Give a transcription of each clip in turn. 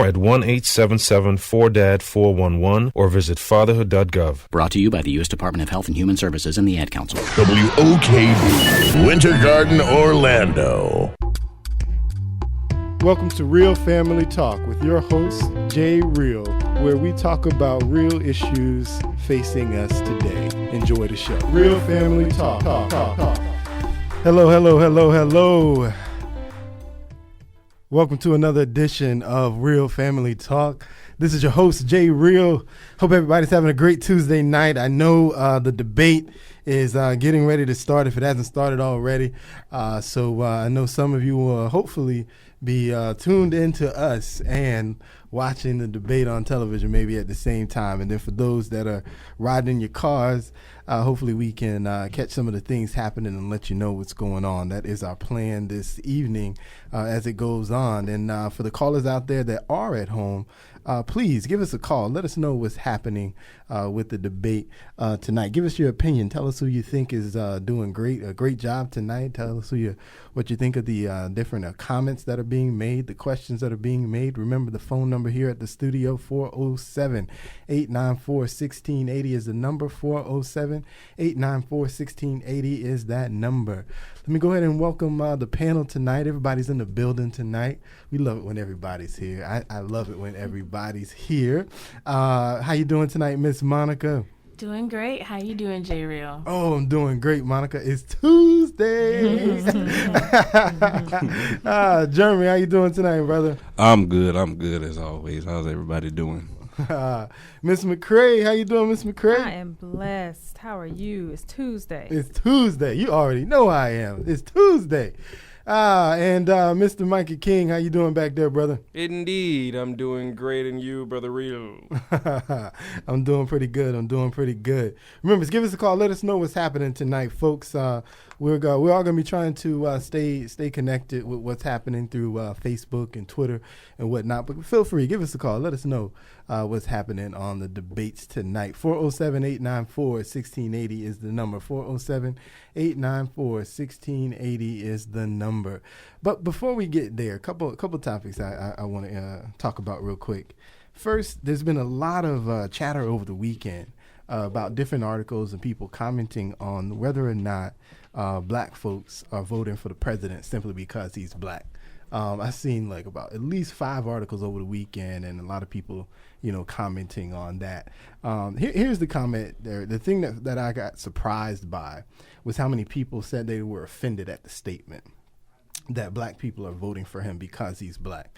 at 1-877-4DAD-411 or visit fatherhood.gov. Brought to you by the U.S. Department of Health and Human Services and the Ad Council. WOKB, Winter Garden, Orlando. Welcome to Real Family Talk with your host, Jay Real, where we talk about real issues facing us today. Enjoy the show. Real Family Talk. Hello. Welcome to another edition of Real Family Talk. This is your host, Jay Real. Hope everybody's having a great Tuesday night. I know the debate is getting ready to start if it hasn't started already. So I know some of you will hopefully be tuned into us and watching the debate on television maybe at the same time. And then for those that are riding in your cars, hopefully we can catch some of the things happening and let you know what's going on. That is our plan this evening as it goes on. And for the callers out there that are at home, please give us a call. Let us know what's happening with the debate tonight. Give us your opinion. Tell us who you think is doing a great job tonight. Tell us what you think of the different comments that are being made, the questions that are being made. Remember the phone number here at the studio, 407-894-1680 is the number. 407-894-1680 is that number. Let me go ahead and welcome the panel tonight. Everybody's in the building tonight. We love it when everybody's here. I love it when everybody's here. How you doing tonight, Miss Monica? Doing great. How you doing, J Real? Oh, I'm doing great, Monica. It's Tuesday. Jeremy, how you doing tonight, brother? I'm good as always. How's everybody doing? Miss McCray, how you doing, Miss McCray? I am blessed. How are you? It's Tuesday. It's Tuesday. You already know I am. It's Tuesday. And Mr. Mikey King, how you doing back there, brother? Indeed, I'm doing great, and you, Brother Real? I'm doing pretty good. Remember, give us a call. Let us know what's happening tonight, folks. We're all going to be trying to stay connected with what's happening through Facebook and Twitter and whatnot. But feel free, give us a call. Let us know what's happening on the debates tonight. 407-894-1680 is the number. 407-894-1680 is the number. But before we get there, a couple topics I want to talk about real quick. First, there's been a lot of chatter over the weekend about different articles and people commenting on whether or not black folks are voting for the president simply because he's black. I've seen about at least 5 articles over the weekend, and a lot of people, commenting on that. Here's the comment there. The thing that I got surprised by was how many people said they were offended at the statement that black people are voting for him because he's black.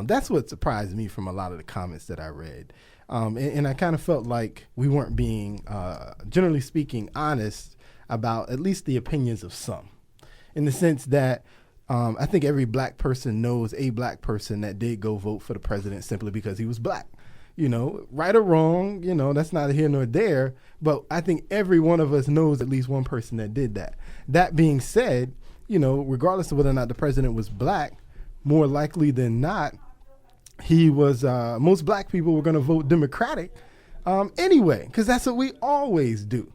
That's what surprised me from a lot of the comments that I read. And I kind of felt like we weren't being, generally speaking, honest about at least the opinions of some, in the sense that I think every black person knows a black person that did go vote for the president simply because he was black. Right or wrong, that's neither here nor there. But I think every one of us knows at least one person that did that. That being said, regardless of whether or not the president was black, more likely than not, he was, most black people were going to vote Democratic anyway, because that's what we always do.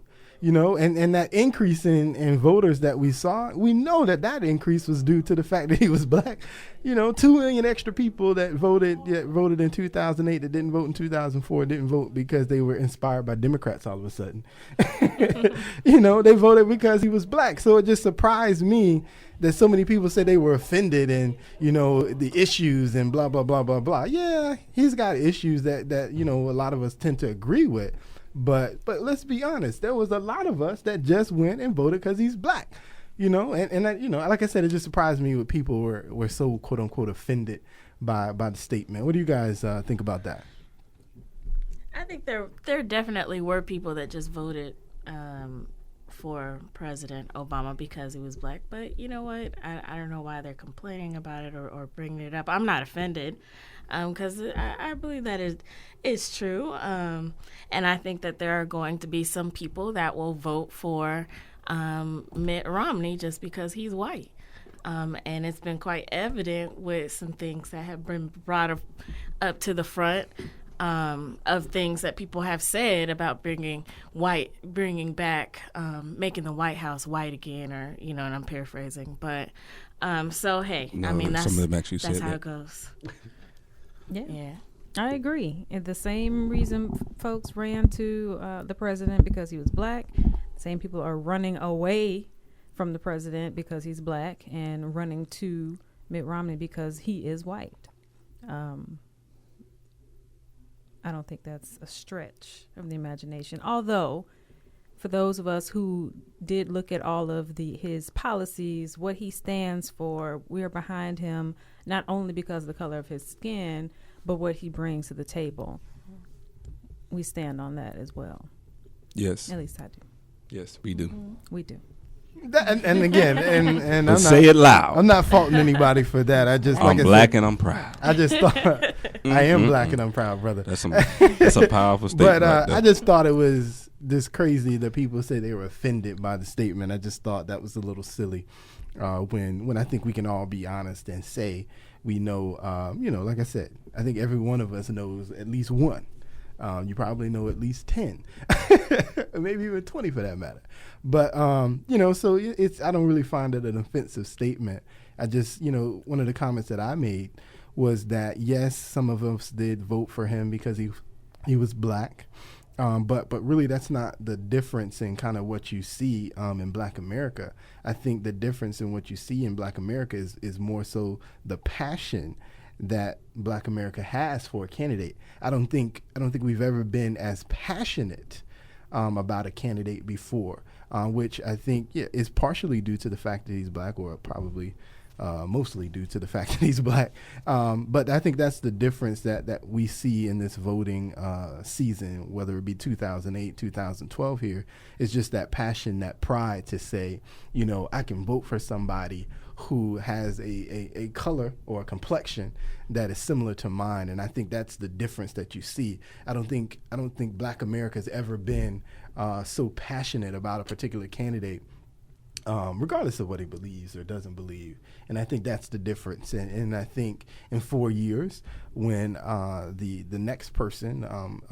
And that increase in voters that we saw, we know that increase was due to the fact that he was black. 2 million extra people that voted in 2008 that didn't vote in 2004 didn't vote because they were inspired by Democrats all of a sudden. They voted because he was black. So it just surprised me that so many people said they were offended and, the issues and blah, blah, blah, blah, blah. Yeah, he's got issues that a lot of us tend to agree with. But let's be honest, there was a lot of us that just went and voted because he's black, and like I said, it just surprised me when people were so quote unquote offended by the statement. What do you guys think about that? I think there definitely were people that just voted for President Obama because he was black. But you know what? I don't know why they're complaining about it or bringing it up. I'm not offended because I believe that is true. And I think that there are going to be some people that will vote for Mitt Romney just because he's white. And it's been quite evident with some things that have been brought up to the front of things that people have said about bringing back, making the White House white again, or, and I'm paraphrasing. But so, hey, no, I mean, that's some of them actually that's said how that. it goes. Yeah. I agree. And the same reason folks ran to the president because he was black, same people are running away from the president because he's black and running to Mitt Romney because he is white. I don't think that's a stretch of the imagination. Although, for those of us who did look at all of his policies, what he stands for, we're behind him not only because of the color of his skin, but what he brings to the table. We stand on that as well. Yes. At least I do. Yes, we do. We do. And again, and I'm say it loud. I'm not faulting anybody for that. I just I'm black and I'm proud. I just thought I am black and I'm proud, brother. That's a powerful statement. But I just thought it was this crazy that people say they were offended by the statement. I just thought that was a little silly. When I think we can all be honest and say we know, like I said, I think every one of us knows at least one. You probably know at least 10, maybe even 20 for that matter. But, so I don't really find it an offensive statement. I just, one of the comments that I made was that, yes, some of us did vote for him because he was black. But really that's not the difference in kind of what you see in Black America. I think the difference in what you see in Black America is more so the passion that Black America has for a candidate. I don't think we've ever been as passionate about a candidate before, which I think is partially due to the fact that he's black, or probably mostly due to the fact that he's black. But I think that's the difference that we see in this voting season, whether it be 2008, 2012 here. It's just that passion, that pride to say, I can vote for somebody who has a color or a complexion that is similar to mine. And I think that's the difference that you see. I don't think Black America's ever been so passionate about a particular candidate, regardless of what he believes or doesn't believe. And I think that's the difference. And I think in 4 years, when the next person,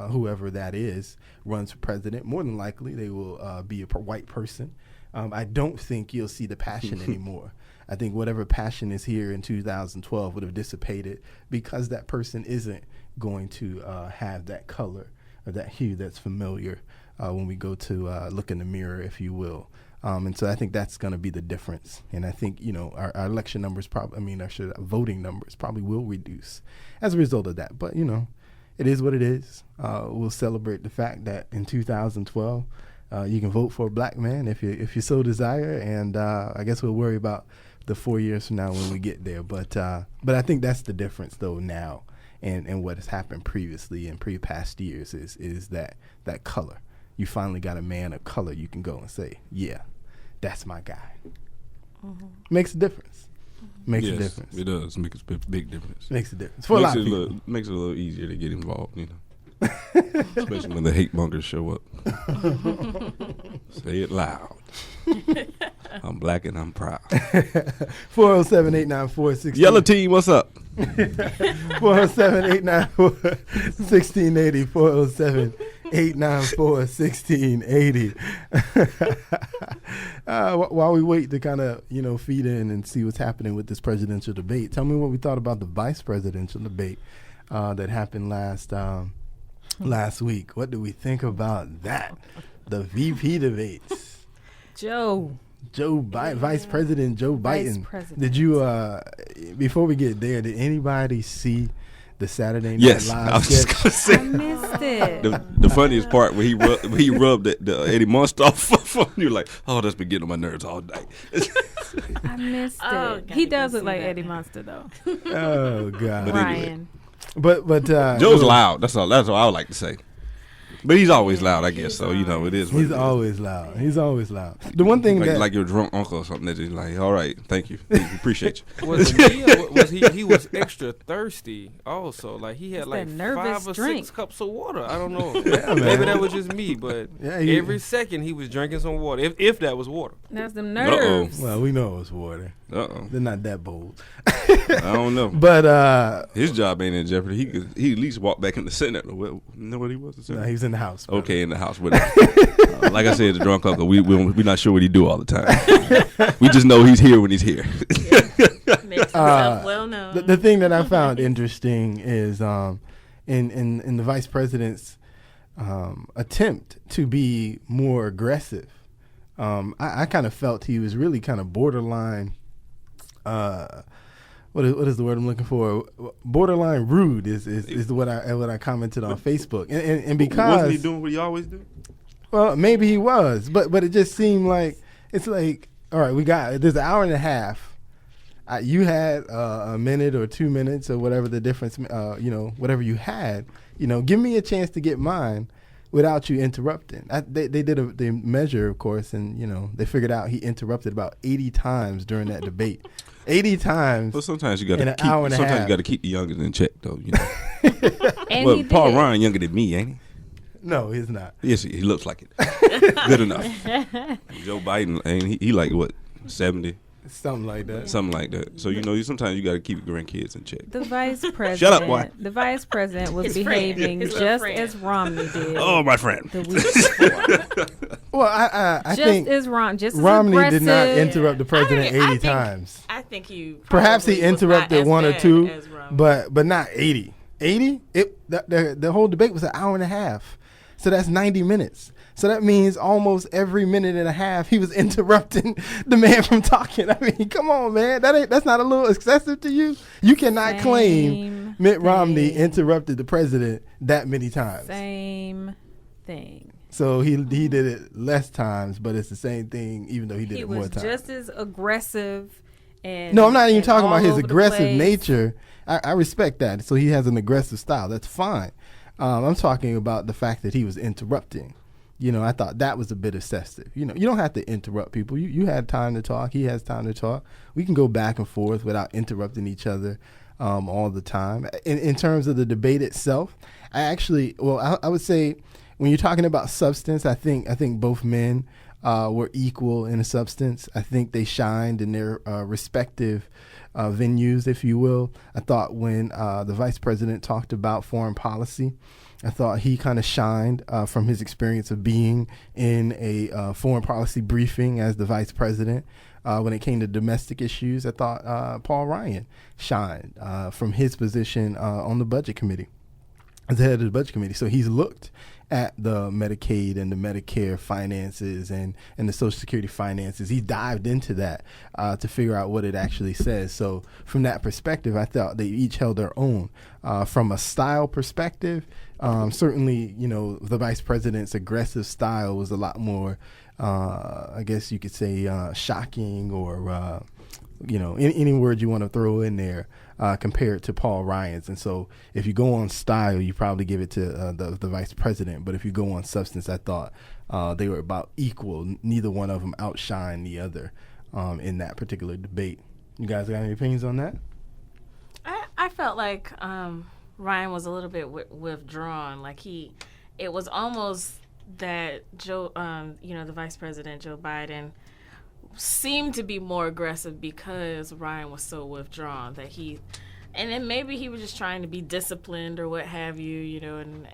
whoever that is, runs for president, more than likely they will be a white person. I don't think you'll see the passion anymore. I think whatever passion is here in 2012 would have dissipated because that person isn't going to have that color or that hue that's familiar when we go to look in the mirror, if you will. And so I think that's going to be the difference. And I think, our election numbers voting numbers probably will reduce as a result of that. But, it is what it is. We'll celebrate the fact that in 2012, you can vote for a black man if you so desire. And I guess we'll worry about the 4 years from now when we get there. But I think that's the difference, though, now and what has happened previously in past years is that color. You finally got a man of color you can go and say, yeah, that's my guy. Mm-hmm. Makes a difference. Makes a difference. It does. Makes a big difference. Makes a difference. For a lot of people. Makes it a little easier to get involved, especially when the hate mongers show up. Say it loud. I'm black and I'm proud. 407-894-1680. Yellow team, what's up? 407-894-1680. 407-894-1680. While we wait to kind of, feed in and see what's happening with this presidential debate, tell me what we thought about the vice presidential debate that happened last week. What do we think about that? The VP debates. Joe Biden, Vice President Joe Biden. President. Did you, before we get there, did anybody see the Saturday Night Yes, Live I was just sketch? gonna say. I missed it. The funniest part when he rubbed the Eddie Munster off on you, like, oh, that's been getting on my nerves all night. I missed Oh, it. gotta He go does look see like that Eddie now. Munster, though. Oh God! But anyway. Ryan. But Joe's loud. That's all I would like to say. But he's always loud, I guess. So it is. He's always loud. He's always loud. The one thing like your drunk uncle or something that is like, all right, thank you, appreciate you. Was it me or was he was extra thirsty also? Like he had It's like that nervous 5 or drink. 6 cups of water. I don't know. Yeah, man. Maybe that was just me, but Yeah, every second he was drinking some water. If that was water. That's them nerves. well, we know it was water. They're not that bold. I don't know. But His job ain't in jeopardy. He at least walk back in the Senate. You know what he was? The no, he's in the house. brother. Okay, in the house with him. Like I said, the drunk uncle. We're not sure what he do all the time. We just know he's here when he's here. Makes Well known. The thing that I found interesting is in the vice president's attempt to be more aggressive. I kind of felt he was really kind of borderline. What is the word I'm looking for? Borderline rude is what I commented on Facebook, and because wasn't he doing what he always do? Well, maybe he was, but it just seemed like it's like, all right, there's an hour and a half. You had a minute or 2 minutes or whatever the difference, whatever you had. Give me a chance to get mine without you interrupting. They did the measure, of course, and they figured out he interrupted about 80 times during that debate. 80 times. Well, sometimes you got to keep the youngest in check, though. And well, Paul Ryan younger than me, ain't he? No, he's not. Yes, he looks like it. Good enough. Joe Biden, ain't he like what, 70? Something like that. Something like that. So sometimes you got to keep your grandkids in check. The vice president. Shut up, boy. The vice president was behaving just as Romney did. Oh, my friend. The week before. Well, I think Romney did not interrupt the president 80 times. I think he perhaps he interrupted one or two, but not 80. 80? The whole debate was an hour and a half, so that's 90 minutes. So that means almost every minute and a half he was interrupting the man from talking. I mean, come on, man. That's not a little excessive to you? You cannot claim Mitt Romney interrupted the president that many times. Same thing. So he did it less times, but it's the same thing even though he did it more times. He was just as aggressive. No, I'm not even talking about his aggressive nature. I respect that. So he has an aggressive style. That's fine. I'm talking about the fact that he was interrupting. I thought that was a bit excessive. You don't have to interrupt people. You had time to talk. He has time to talk. We can go back and forth without interrupting each other all the time. In terms of the debate itself, I would say when you're talking about substance, I think both men were equal in a substance. I think they shined in their respective venues, if you will. I thought when the vice president talked about foreign policy, I thought he kind of shined from his experience of being in a foreign policy briefing as the vice president. When it came to domestic issues, I thought Paul Ryan shined from his position on the budget committee, as the head of the budget committee. So he's looked at the Medicaid and the Medicare finances and the Social Security finances. He dived into that to figure out what it actually says. So from that perspective, I thought they each held their own. From a style perspective, certainly, the vice president's aggressive style was a lot more, I guess you could say, shocking or, any word you want to throw in there. Compared to Paul Ryan's. And so if you go on style, you probably give it to the vice president. But if you go on substance, I thought they were about equal. Neither one of them outshined the other in that particular debate. You guys got any opinions on that? I felt like Ryan was a little bit withdrawn. Like it was almost that Joe, the vice president, Joe Biden, seemed to be more aggressive because Ryan was so withdrawn and then maybe he was just trying to be disciplined or what have you,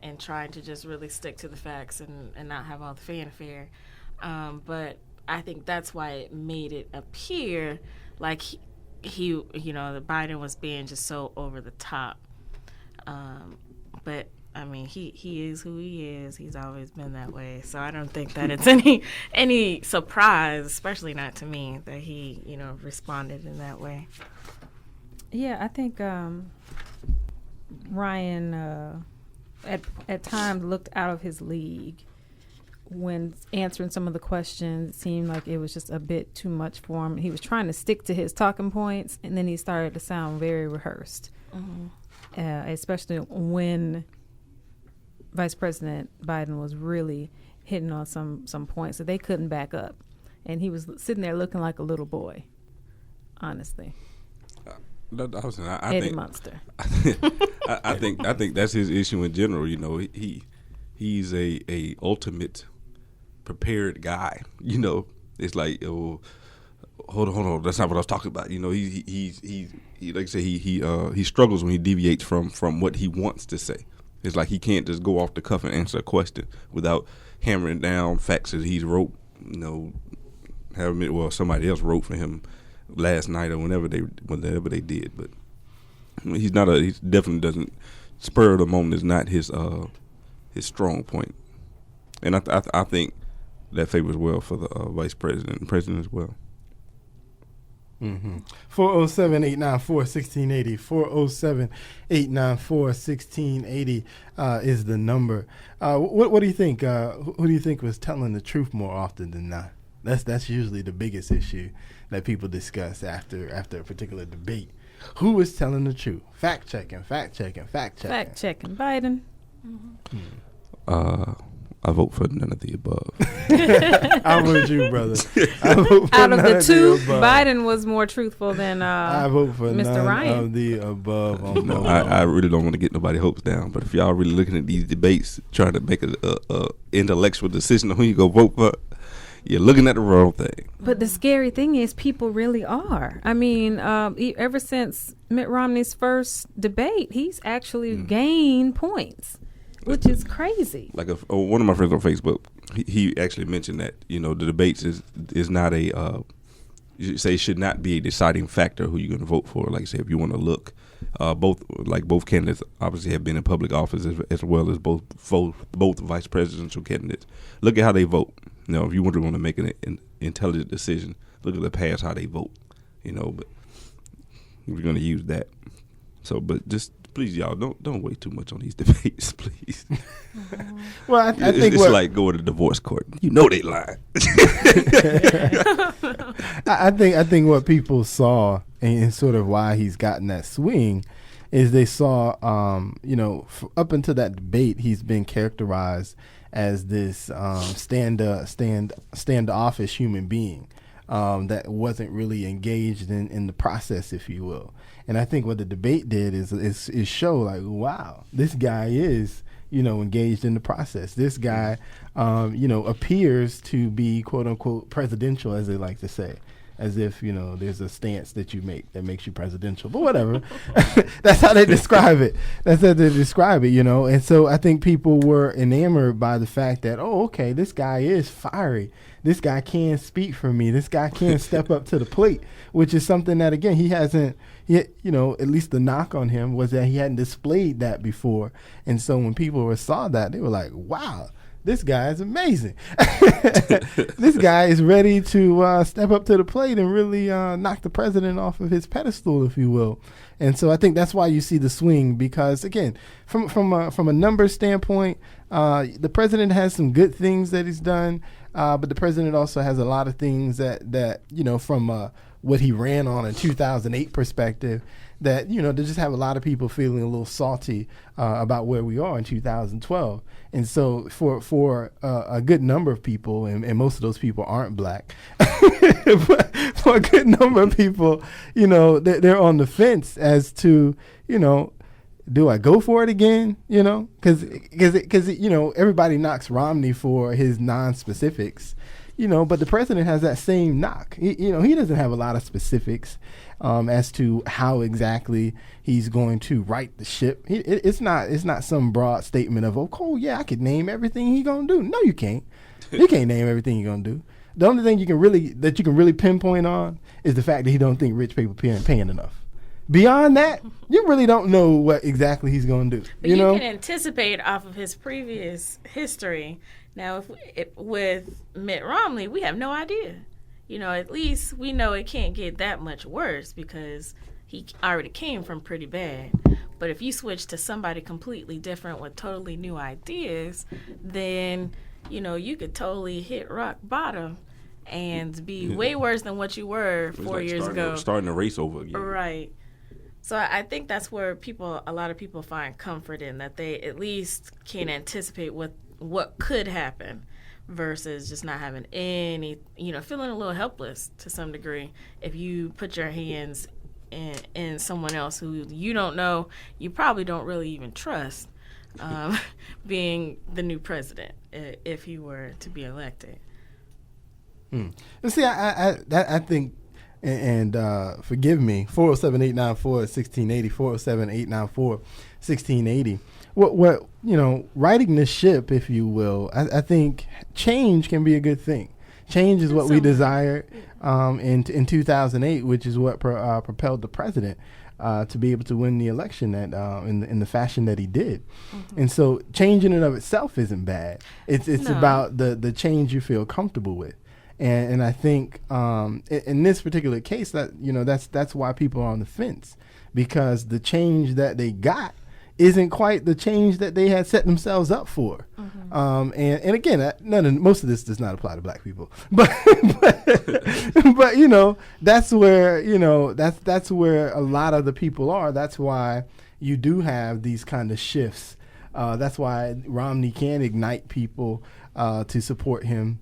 and trying to just really stick to the facts and not have all the fanfare. But I think that's why it made it appear like he the Biden was being just so over the top. But I mean, he is who he is. He's always been that way. So I don't think that it's any surprise, especially not to me, that he, responded in that way. Yeah, I think Ryan at times looked out of his league when answering some of the questions. It seemed like it was just a bit too much for him. He was trying to stick to his talking points, and then he started to sound very rehearsed, especially when Vice President Biden was really hitting on some points that they couldn't back up, and he was sitting there looking like a little boy. Honestly, Eddie Munster. I think that's his issue in general. He's a ultimate prepared guy. It's like, oh, hold on, that's not what I was talking about. He like I say, he struggles when he deviates from what he wants to say. It's like he can't just go off the cuff and answer a question without hammering down facts that he's wrote, somebody else wrote for him last night or whenever they did. But he definitely doesn't, spur of the moment is not his strong point. And I think that favors well for the vice president and president as well. 407-894-1680. 407-894-1680 is the number. What do you think? Who do you think was telling the truth more often than not? That's usually the biggest issue that people discuss after a particular debate. Who was telling the truth? Fact checking. Fact checking Biden. I vote for none of the above. I'm with you, brother. I vote for Out of none the two, above. Biden was more truthful than I vote for Mr. none Ryan. of the above. No, I really don't want to get nobody's hopes down. But if y'all really looking at these debates, trying to make a intellectual decision on who you go vote for, you're looking at the wrong thing. But the scary thing is people really are. I mean, ever since Mitt Romney's first debate, he's actually gained points, which is crazy. Like one of my friends on Facebook, he actually mentioned that, the debates is not you say should not be a deciding factor who you're going to vote for. Like I say, if you want to look, both candidates obviously have been in public office as well as both vice presidential candidates. Look at how they vote. If you want to make an intelligent decision, look at the past, how they vote. But we're going to use that. So, but just please, y'all, don't wait too much on these debates, please. Well, I think it's like going to divorce court. They lying. I think what people saw and sort of why he's gotten that swing is they saw, up until that debate, he's been characterized as this standoffish human being that wasn't really engaged in the process, if you will. And I think what the debate did is show like, wow, this guy is, engaged in the process. This guy, appears to be quote unquote presidential, as they like to say, as if, there's a stance that you make that makes you presidential, but whatever. That's how they describe it. And so I think people were enamored by the fact that, oh, okay, this guy is fiery. This guy can speak for me. This guy can step up to the plate, which is something that, again, he hasn't, at least the knock on him was that he hadn't displayed that before. And so when people saw that, they were like, wow, this guy is amazing. This guy is ready to step up to the plate and really knock the president off of his pedestal, if you will. And so I think that's why you see the swing, because, again, from a numbers standpoint, the president has some good things that he's done, but the president also has a lot of things that from what he ran on in 2008 perspective, that, they just have a lot of people feeling a little salty about where we are in 2012. And so for a good number of people, and most of those people aren't black, but for a good number of people, they're on the fence as to, do I go for it again? Because everybody knocks Romney for his non-specifics, but the president has that same knock. He doesn't have a lot of specifics as to how exactly he's going to right the ship. It's not some broad statement of, oh, cool, yeah, I could name everything he's gonna do. No, you can't. You can't name everything he's gonna do. The only thing you can really pinpoint on is the fact that he don't think rich people paying enough. Beyond that, you really don't know what exactly he's going to do. But you can anticipate off of his previous history. Now, with Mitt Romney, we have no idea. At least we know it can't get that much worse because he already came from pretty bad. But if you switch to somebody completely different with totally new ideas, then, you could totally hit rock bottom and be way worse than what you were 4 years ago. Starting the race over again. Right. So I think that's where a lot of people find comfort in, that they at least can anticipate what could happen versus just not having any, feeling a little helpless to some degree if you put your hands in someone else who you don't know, you probably don't really even trust being the new president if he were to be elected. See, I think, and forgive me, 407-894-1680, 407-894-1680. What righting the ship, if you will, I think change can be a good thing. Change is what we Some- desired in 2008, which is what propelled the president to be able to win the election in the fashion that he did. And so change in and of itself isn't bad. It's No. about the change you feel comfortable with. And I think in this particular case that's why people are on the fence, because the change that they got isn't quite the change that they had set themselves up for. And again, most of this does not apply to black people, but that's where that's where a lot of the people are. That's why you do have these kind of shifts. That's why Romney can ignite people to support him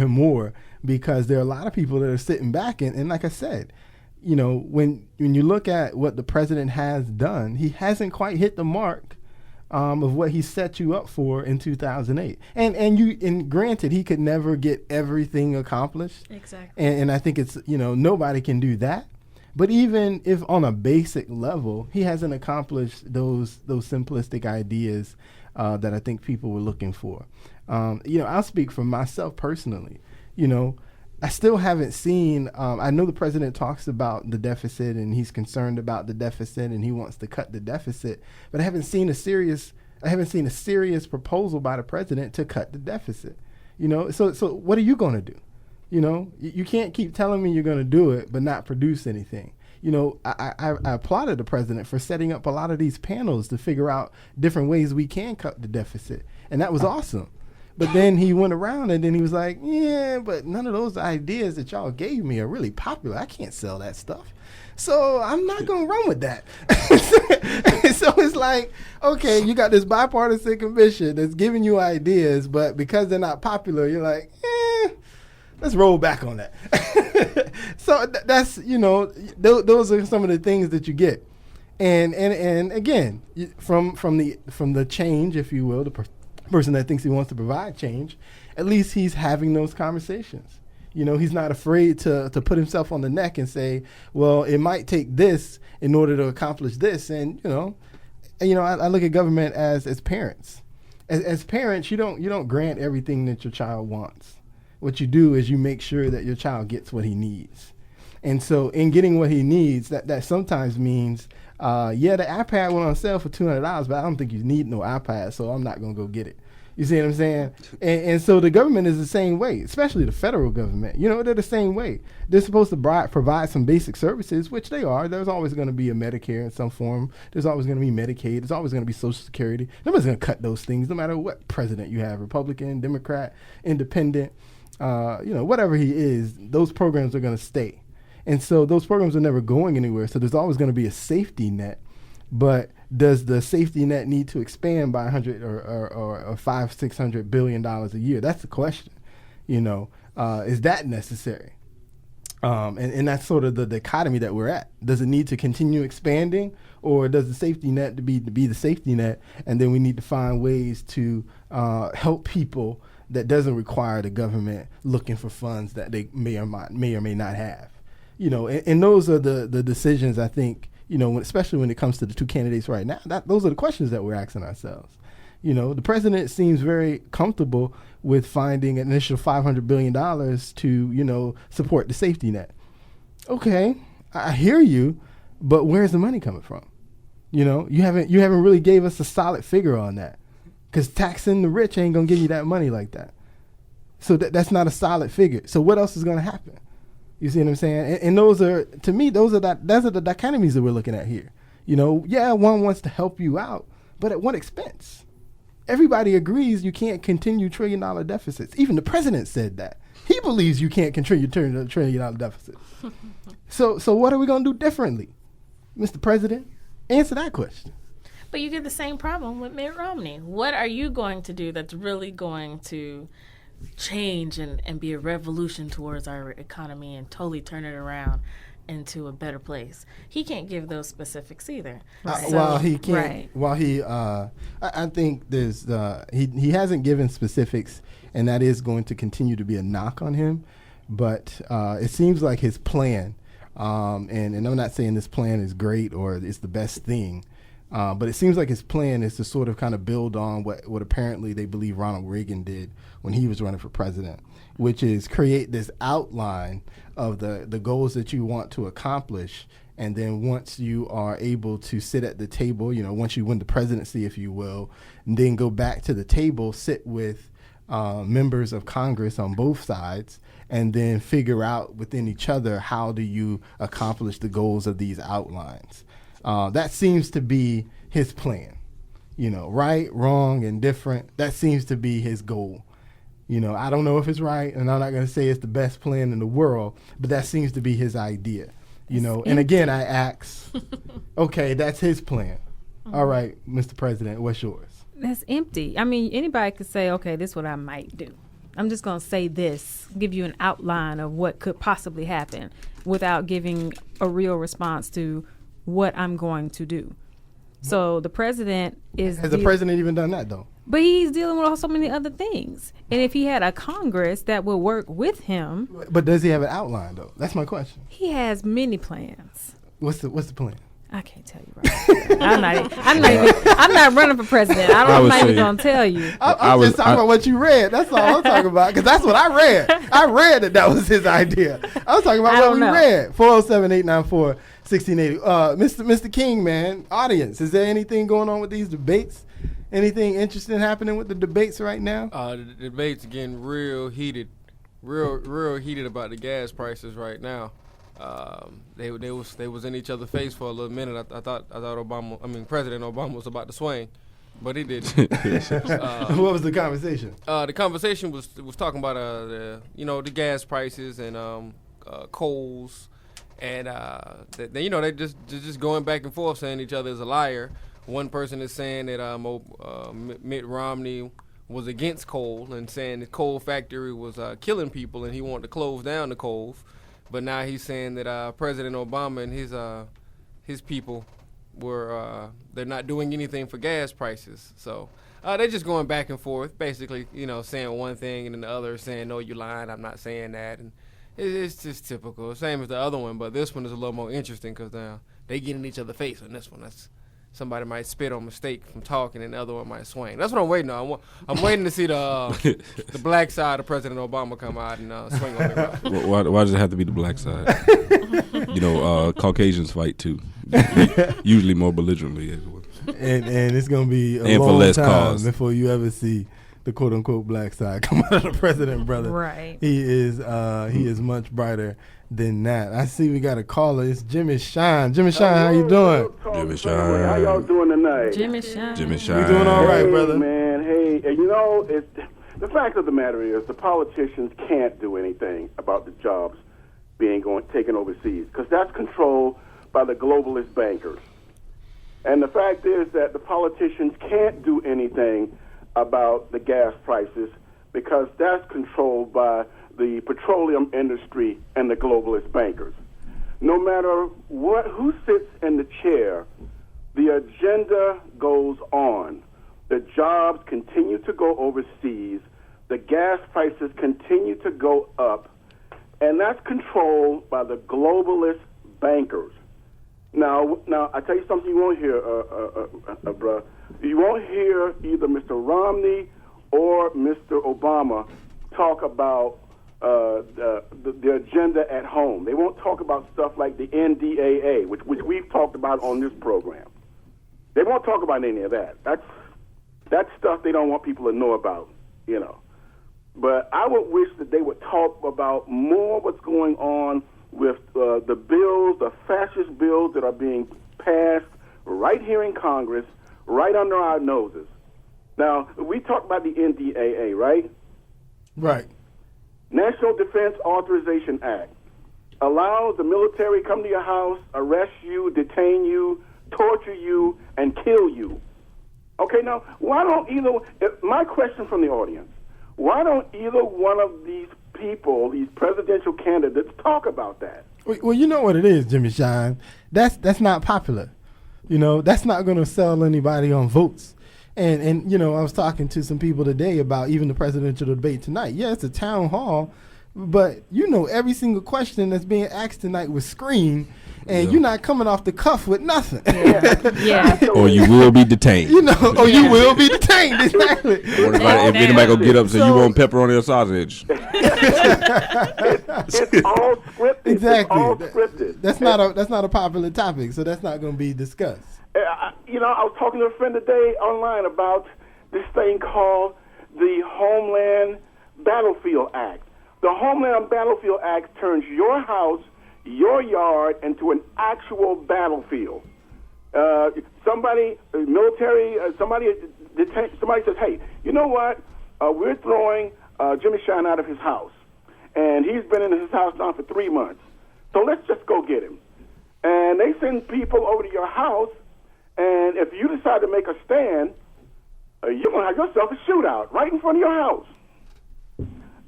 more, because there are a lot of people that are sitting back and like I said, when you look at what the president has done, he hasn't quite hit the mark of what he set you up for in 2008. And granted, he could never get everything accomplished. Exactly. And I think it's nobody can do that. But even if on a basic level, he hasn't accomplished those simplistic ideas that I think people were looking for. I'll speak for myself personally. I still haven't seen, I know the president talks about the deficit and he's concerned about the deficit and he wants to cut the deficit, but I haven't seen a serious proposal by the president to cut the deficit. So what are you going to do? You can't keep telling me you're going to do it, but not produce anything. I applauded the president for setting up a lot of these panels to figure out different ways we can cut the deficit. And that was awesome. But then he went around and then he was like, yeah, but none of those ideas that y'all gave me are really popular. I can't sell that stuff. So I'm not going to run with that. So it's like, okay, you got this bipartisan commission that's giving you ideas, but because they're not popular, you're like, let's roll back on that. So that's, those are some of the things that you get. And again, from the change, if you will, the person that thinks he wants to provide change, at least he's having those conversations. He's not afraid to put himself on the neck and say, well, it might take this in order to accomplish this. And I look at government as parents. As parents, you don't grant everything that your child wants. What you do is you make sure that your child gets what he needs. And so in getting what he needs, that sometimes means, the iPad went on sale for $200, but I don't think you need no iPad, so I'm not going to go get it. You see what I'm saying? And so the government is the same way, especially the federal government. They're the same way. They're supposed to provide some basic services, which they are. There's always going to be a Medicare in some form. There's always going to be Medicaid. There's always going to be Social Security. Nobody's going to cut those things, no matter what president you have, Republican, Democrat, Independent, whatever he is, those programs are going to stay. And so those programs are never going anywhere. So there's always going to be a safety net. But does the safety net need to expand by $100 or $500-600 billion a year? That's the question. Is that necessary? And that's sort of the dichotomy that we're at. Does it need to continue expanding, or does the safety net to be the safety net, and then we need to find ways to help people that doesn't require the government looking for funds that they may or may not have? And those are the decisions, I think, especially when it comes to the two candidates right now, those are the questions that we're asking ourselves. The president seems very comfortable with finding an initial $500 billion to, support the safety net. Okay, I hear you, but where's the money coming from? You haven't really gave us a solid figure on that, because taxing the rich ain't gonna give you that money like that. So that's not a solid figure. So what else is gonna happen? You see what I'm saying? And those are, to me, those are the dichotomies that we're looking at here. One wants to help you out, but at what expense? Everybody agrees you can't continue $1 trillion deficits. Even the president said that. He believes you can't continue $1 trillion deficits. So what are we going to do differently? Mr. President, answer that question. But you get the same problem with Mitt Romney. What are you going to do that's really going to change and be a revolution towards our economy and totally turn it around into a better place? He can't give those specifics either. While he can't, I think there's he hasn't given specifics, and that is going to continue to be a knock on him. But it seems like his plan, and I'm not saying this plan is great or it's the best thing, But it seems like his plan is to sort of kind of build on what apparently they believe Ronald Reagan did when he was running for president, which is create this outline of the goals that you want to accomplish. And then once you are able to sit at the table, once you win the presidency, if you will, and then go back to the table, sit with members of Congress on both sides, and then figure out within each other how do you accomplish the goals of these outlines. That seems to be his plan. Right, wrong, and different. That seems to be his goal. I don't know if it's right, and I'm not going to say it's the best plan in the world, but that seems to be his idea. And again, I ask, okay, that's his plan. All right, Mr. President, what's yours? That's empty. I mean, anybody could say, okay, this is what I might do. I'm just going to say this, give you an outline of what could possibly happen without giving a real response to what I'm going to do. So the president is... Has the president even done that, though? But he's dealing with so many other things. And if he had a Congress that would work with him... But does he have an outline, though? That's my question. He has many plans. What's the plan? I can't tell you right now. I'm not running for president. I'm not even going to tell you. I'm just talking about what you read. That's all I'm talking about, because that's what I read. I read that was his idea. I was talking about what we read. 407-894-1680. Mr. King, man, audience, is there anything going on with these debates? Anything interesting happening with the debates right now? The debates getting real heated about the gas prices right now. They was in each other's face for a little minute. I thought President Obama was about to swing, but he didn't. What was the conversation? The conversation was talking about the gas prices and coals, and they just going back and forth saying each other is a liar. One person is saying that Mitt Romney was against coal and saying the coal factory was killing people and he wanted to close down the coal. But now he's saying that President Obama and his people they're not doing anything for gas prices. So they're just going back and forth, basically, saying one thing and then the other saying, no, you're lying, I'm not saying that. And it's just typical, same as the other one, but this one is a little more interesting because they get in each other's face on this one. Somebody might spit on mistake from talking, and the other one might swing. That's what I'm waiting on. I'm waiting to see the black side of President Obama come out and swing on me. Why does it have to be the black side? Caucasians fight too, usually more belligerently. And it's gonna be a long time before you ever see the quote unquote black side come out of the president, brother. Right. He is much brighter than that. I see we got a caller. It's Jimmy Shine. Jimmy Shine, how you doing? Jimmy Shine. How y'all doing tonight? Jimmy Shine. Jimmy Shine. We doing all right, brother. Man, hey, the fact of the matter is the politicians can't do anything about the jobs taken overseas because that's controlled by the globalist bankers. And the fact is that the politicians can't do anything about the gas prices because that's controlled by the petroleum industry and the globalist bankers. No matter who sits in the chair, the agenda goes on. The jobs continue to go overseas. The gas prices continue to go up. And that's controlled by the globalist bankers. Now, I tell you something you won't hear, bruh. You won't hear either Mr. Romney or Mr. Obama talk about the agenda at home. They won't talk about stuff like the NDAA, which we've talked about on this program. They won't talk about any of that. That's stuff they don't want people to know about, But I would wish that they would talk about more what's going on with the bills, the fascist bills that are being passed right here in Congress, right under our noses. Now, we talked about the NDAA, right? Right. National Defense Authorization Act allows the military to come to your house, arrest you, detain you, torture you, and kill you. Okay, now, my question from the audience, why don't either one of these people, these presidential candidates, talk about that? Well, you know what it is, Jimmy Shine. That's not popular. That's not going to sell anybody on votes. And I was talking to some people today about even the presidential debate tonight. Yeah, it's a town hall, but you know every single question that's being asked tonight was screened, and you're not coming off the cuff with nothing. Yeah. Or you will be detained. You know, or you will be detained. Exactly. Or if anybody gonna get up and say you want pepperoni or sausage. It's all scripted. Exactly. It's all scripted. That's not a popular topic, so that's not going to be discussed. I was talking to a friend today online about this thing called the Homeland Battlefield Act. The Homeland Battlefield Act turns your house, your yard, into an actual battlefield. Somebody says, hey, you know what? We're throwing Jimmy Shine out of his house. And he's been in his house now for 3 months. So let's just go get him. And they send people over to your house, and if you decide to make a stand, you're going to have yourself a shootout right in front of your house.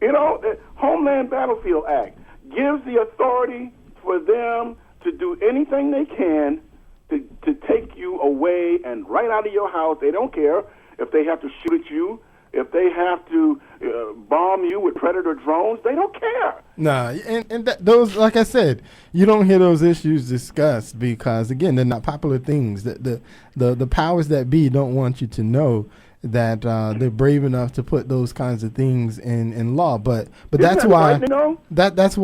You know, the Homeland Battlefield Act gives the authority for them to do anything they can to take you away and right out of your house. They don't care if they have to shoot at you, if they have to bomb you with Predator drones. They don't care. Nah, and those, like I said, you don't hear those issues discussed because, again, they're not popular things. The powers that be don't want you to know that they're brave enough to put those kinds of things in law. But that's why that's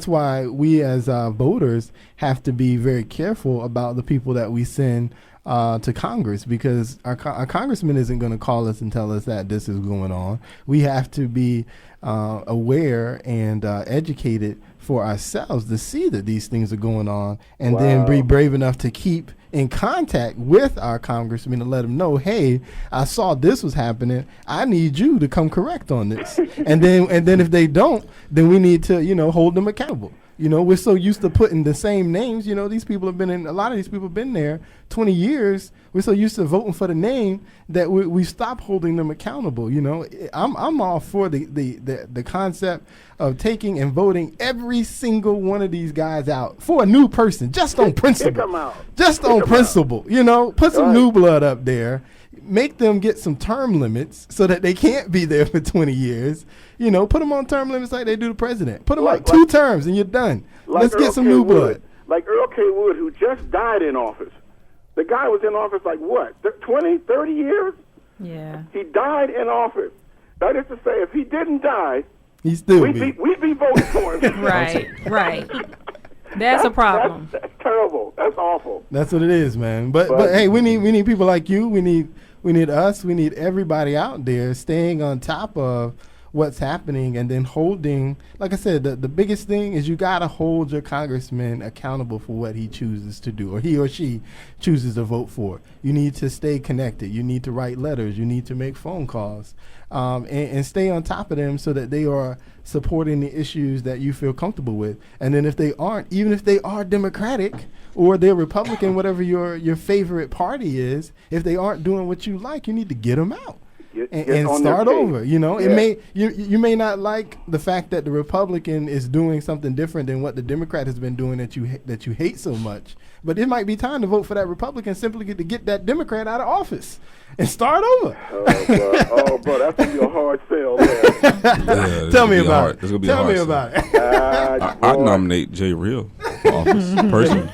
why we as voters have to be very careful about the people that we send to Congress, because our congressman isn't going to call us and tell us that this is going on. We have to be aware and educated for ourselves to see that these things are going on, and then be brave enough to keep in contact with our congressman to let them know, hey, I saw this was happening. I need you to come correct on this. and then if they don't, then we need to, hold them accountable. We're so used to putting the same names. A lot of these people have been there 20 years. We're so used to voting for the name that we stop holding them accountable. I'm all for the concept of taking and voting every single one of these guys out for a new person, just on principle. Kick them out. Just on principle. Put some new blood up there. Make them get some term limits so that they can't be there for 20 years. Put them on term limits like they do the president. Put them on 2 terms and you're done. Let's get some new blood. Like Earl K. Wood, who just died in office. The guy was in office 20, 30 years? Yeah. He died in office. That is to say, if he didn't die, we'd be voting for him. Right. That's a problem. That's terrible. That's awful. That's what it is, man. But hey, we need people like you. We need us. We need everybody out there staying on top of what's happening, and then holding, like I said, the biggest thing is you got to hold your congressman accountable for what he chooses to do, or he or she chooses to vote for. You need to stay connected. You need to write letters. You need to make phone calls, and stay on top of them so that they are supporting the issues that you feel comfortable with. And then if they aren't, even if they are Democratic or they're Republican, whatever your favorite party is, if they aren't doing what you like, you need to get them out. And start over. You may not like the fact that the Republican is doing something different than what the Democrat has been doing that you hate so much, but it might be time to vote for that Republican simply to get that Democrat out of office and start over. Bro, that's gonna be a hard sell there. Tell me about it. Tell me about it. I nominate Jay Real for office personally.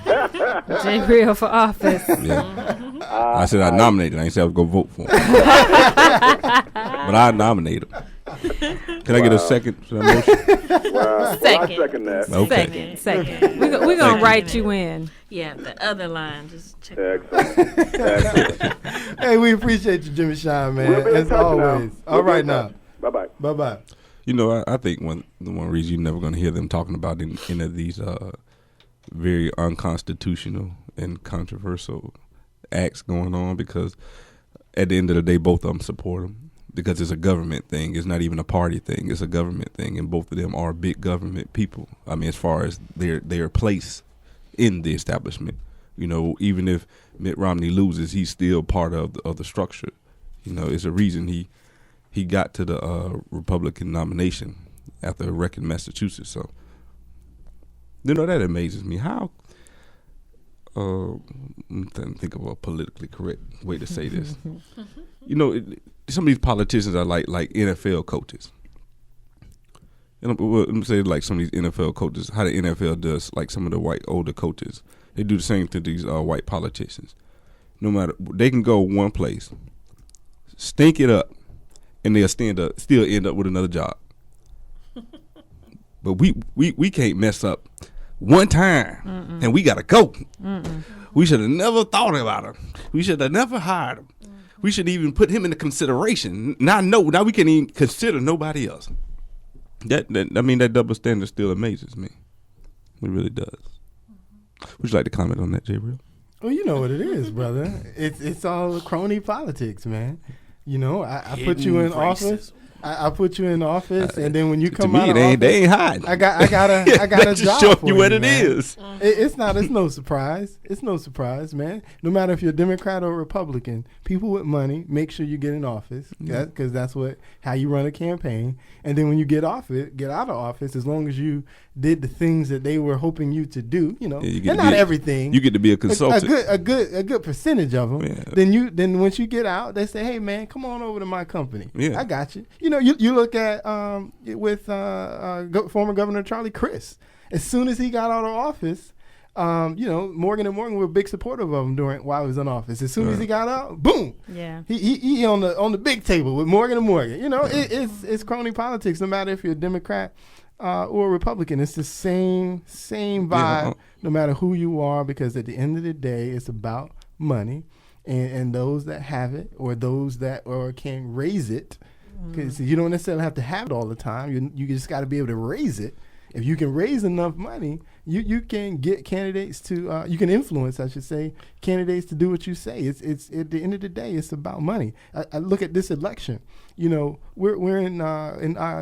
Jay Real for office. Yeah. I said I nominated. I ain't said I was gonna vote for him. But I nominate him. Can I get a second to that motion? Second. I second that. Okay. Second. We're gonna write you in. Yeah, the other line. Just check. Excellent. Hey, we appreciate you, Jimmy Shine, man. We'll be in As touch always. now. All right now. Bye-bye. Bye-bye. I think the one reason you're never going to hear them talking about any of these very unconstitutional and controversial acts going on, because at the end of the day, both of them support them, because it's a government thing. It's not even a party thing. It's a government thing, and both of them are big government people. I mean, as far as their place in the establishment, even if Mitt Romney loses, he's still part of the structure. It's a reason he got to the Republican nomination after a wreck in Massachusetts. So, that amazes me. How? I'm trying to think of a politically correct way to say this. Some of these politicians are like NFL coaches. let me say like some of these NFL coaches, how the NFL does like some of the white older coaches. They do the same to these white politicians. No matter, they can go one place, stink it up, and they'll still end up with another job. But we can't mess up one time, and we gotta go. We should have never thought about him. We should have never hired him. We should even put him into consideration. Now we can't even consider nobody else. That double standard still amazes me. It really does. Would you like to comment on that, J. Real? Well, you know what it is, brother. It's all crony politics, man. You know, I put you in office. I put you in office, and then when you come out of office, they ain't hiding. I got a job show for you what you, it man. is. It's no surprise. It's no surprise, man. No matter if you're Democrat or Republican, people with money make sure you get in office, because that's how you run a campaign. And then when you get out of office, as long as you did the things that they were hoping you to do, you know, and not everything. You get to be a consultant. A good percentage of them. Yeah. Then once you get out, they say, "Hey, man, come on over to my company. Yeah. I got you." You know, you look at with former Governor Charlie Crist. As soon as he got out of office, you know, Morgan & Morgan were big supportive of him while he was in office. As soon as he got out, boom, he on the big table with Morgan & Morgan. You know, it's crony politics. No matter if you're a Democrat or a Republican, it's the same vibe. No matter who you are, because at the end of the day, it's about money, and those that have it or those that can raise it. Because you don't necessarily have to have it all the time. You just got to be able to raise it. If you can raise enough money, you can get candidates to you can influence, I should say, candidates to do what you say. It's at the end of the day, it's about money. I look at this election. You know, we're in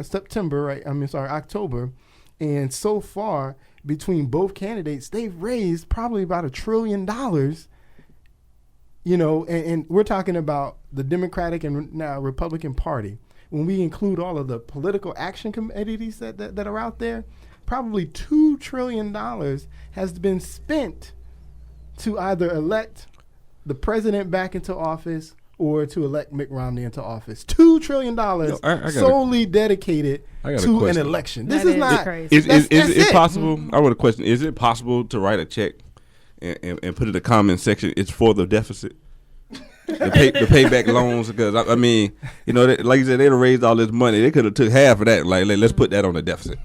September, right? October, and so far between both candidates, they've raised probably about $1 trillion. You know, and we're talking about the Democratic and now Republican Party. When we include all of the political action committees that are out there, probably $2 trillion has been spent to either elect the president back into office or to elect Mitt Romney into office. $2 trillion solely dedicated to an election. This is not crazy. Is it possible? I want to question: is it possible to write a check and put it in the comment section? It's for the deficit. The payback loans, because I mean, you know, like you said, they'd have raised all this money. They could have took half of that. Like, let's put that on the deficit,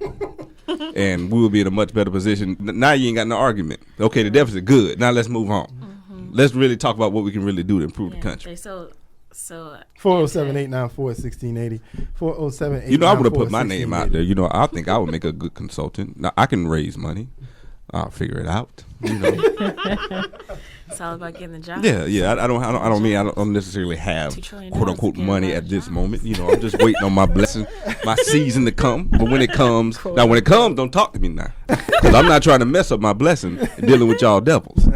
and we would be in a much better position. Now you ain't got no argument. Okay, the deficit good. Now let's move on. Let's really talk about what we can really do to improve the country. So 407-894-1680. 407-894-1680. You know, I would have put my name out there. You know, I think I would make a good consultant. Now I can raise money. I'll figure it out. You know. It's all about getting the job. Yeah. I don't necessarily have quote unquote money at this moment. You know, I'm just waiting on my blessing, my season to come. But when it comes, don't talk to me now, because I'm not trying to mess up my blessing dealing with y'all devils.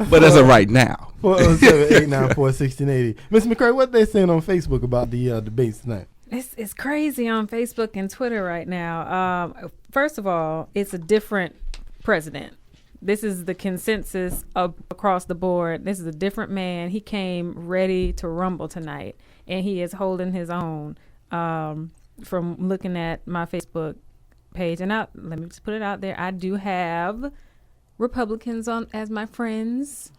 But as of right now, 407-894-1680. Ms. McCray, what they saying on Facebook about the debates tonight? It's crazy on Facebook and Twitter right now. First of all, it's a different president. This is the consensus across the board. This is a different man. He came ready to rumble tonight, and he is holding his own. From looking at my Facebook page, and let me just put it out there, I do have Republicans on as my friends.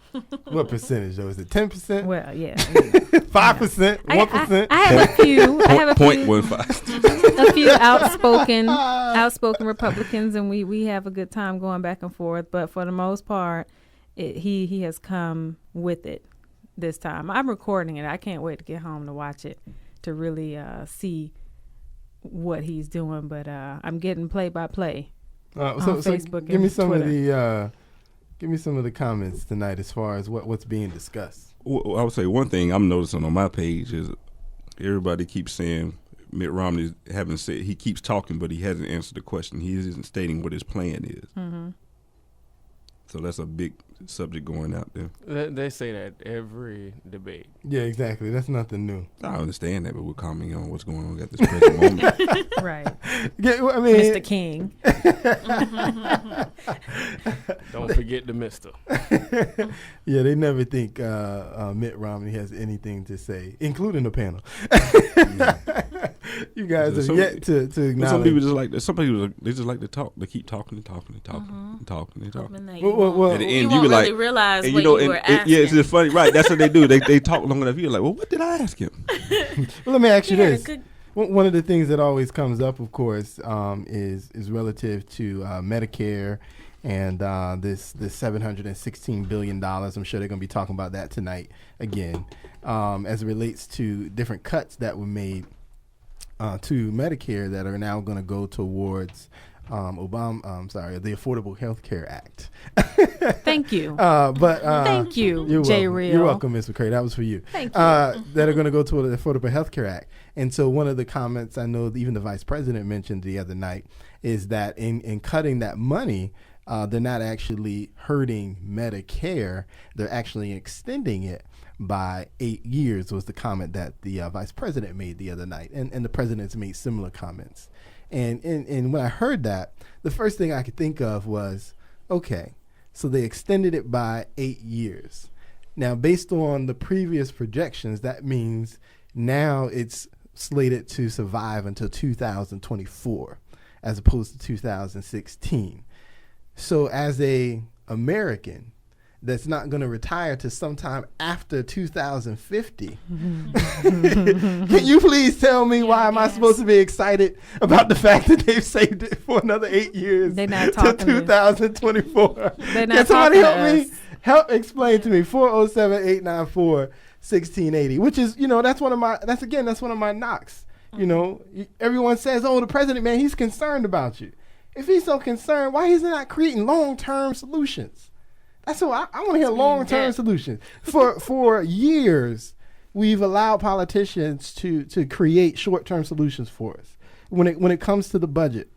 What percentage though? Is it 10%? Well, yeah. 5%? 1%? I have a few. I have a few. 0.15. A few outspoken Republicans, and we have a good time going back and forth. But for the most part, he has come with it this time. I'm recording it. I can't wait to get home to watch it to really see what he's doing. But I'm getting play by play on Facebook. Give me and some Twitter. Give me some of the comments tonight as far as what's being discussed. Well, I would say one thing I'm noticing on my page is everybody keeps saying Mitt Romney he keeps talking, but he hasn't answered the question. He isn't stating what his plan is. Mm-hmm. So that's a big subject going out there. They say that every debate. Yeah, exactly. That's nothing new. I understand that, but we're commenting on what's going on at this present moment. Right. Yeah, I mean, Mr. King. Don't forget the mister. Yeah, they never think Mitt Romney has anything to say, including the panel. You guys have yet to acknowledge. Some people just like they just like to talk. They keep talking and talking and talking and talking and talking. And then Well, at the you end, won't be really like, realize and what you were asking. yeah, it's just funny, right? That's what they do. They talk long enough. You're like, well, what did I ask him? Well, let me ask you Yeah, this. good. One of the things that always comes up, of course, is relative to Medicare and this $716 billion. I'm sure they're going to be talking about that tonight again, as it relates to different cuts that were made to Medicare that are now going to go towards the Affordable Health Care Act. Thank you. Thank you, you're J. welcome. Real. You're welcome, Ms. McCray. That was for you. Thank you. That are going to go to the Affordable Health Care Act. And so one of the comments I know even the vice president mentioned the other night is that in cutting that money, they're not actually hurting Medicare. They're actually extending it by 8 years was the comment that the vice president made the other night. And the president's made similar comments. And when I heard that, the first thing I could think of was, okay, so they extended it by 8 years. Now, based on the previous projections, that means now it's slated to survive until 2024 as opposed to 2016. So as a American that's not going to retire to sometime after 2050, can you please tell me why am I supposed to be excited about the fact that they've saved it for another 8 years to 2024? Can somebody help explain to me? 407-894-1680, which is, that's one of my knocks. Everyone says, oh, the president, man, he's concerned about you. If he's so concerned, why is he not creating long-term solutions? That's what I want to hear. Long-term solutions. For years, we've allowed politicians to create short-term solutions for us. When it comes to the budget,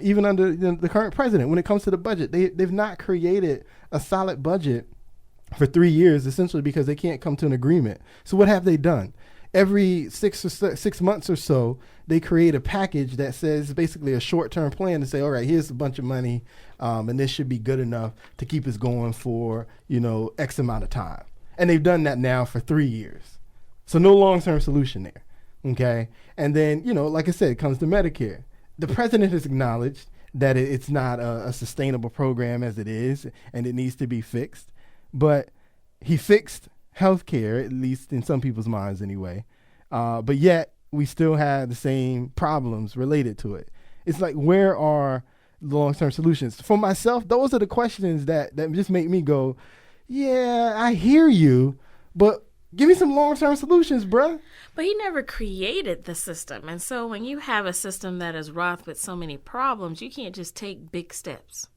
even under the current president, when it comes to the budget, they've not created a solid budget for 3 years, essentially because they can't come to an agreement. So what have they done? Every 6 months or so, they create a package that says basically a short-term plan to say, all right, here's a bunch of money, and this should be good enough to keep us going for, X amount of time. And they've done that now for 3 years. So no long-term solution there, okay? And then, like I said, it comes to Medicare. The president has acknowledged that it's not a sustainable program as it is, and it needs to be fixed. But he fixed healthcare, at least in some people's minds anyway. But yet we still have the same problems related to it. It's like, where are the long-term solutions? For myself, those are the questions that just make me go, yeah, I hear you, but give me some long-term solutions, bruh. But he never created the system. And so when you have a system that is wrought with so many problems, you can't just take big steps.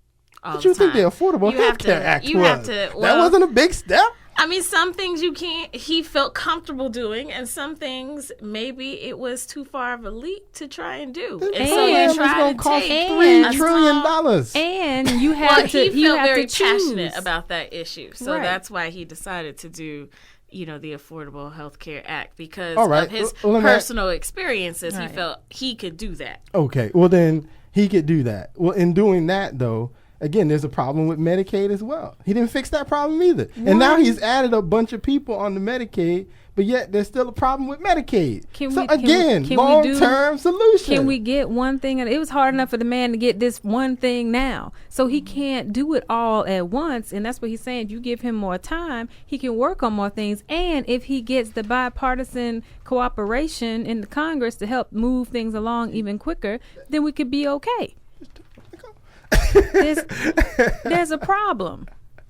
But you think the Affordable Health Care Act was? That wasn't a big step? I mean, some things he felt comfortable doing, and some things maybe it was too far of a leap to try and do. And so he tried to take $3 trillion. And you have to he felt very choose. passionate about that issue. So that's why he decided to do, the Affordable Health Care Act, because of his personal experiences. He felt he could do that. Okay, well then he could do that. Well, in doing that though, again, there's a problem with Medicaid as well. He didn't fix that problem either. What? And now he's added a bunch of people on the Medicaid, but yet there's still a problem with Medicaid. Long-term solution. Can we get one thing? It was hard enough for the man to get this one thing now. So he can't do it all at once. And that's what he's saying. If you give him more time, he can work on more things. And if he gets the bipartisan cooperation in the Congress to help move things along even quicker, then we could be okay. There's a problem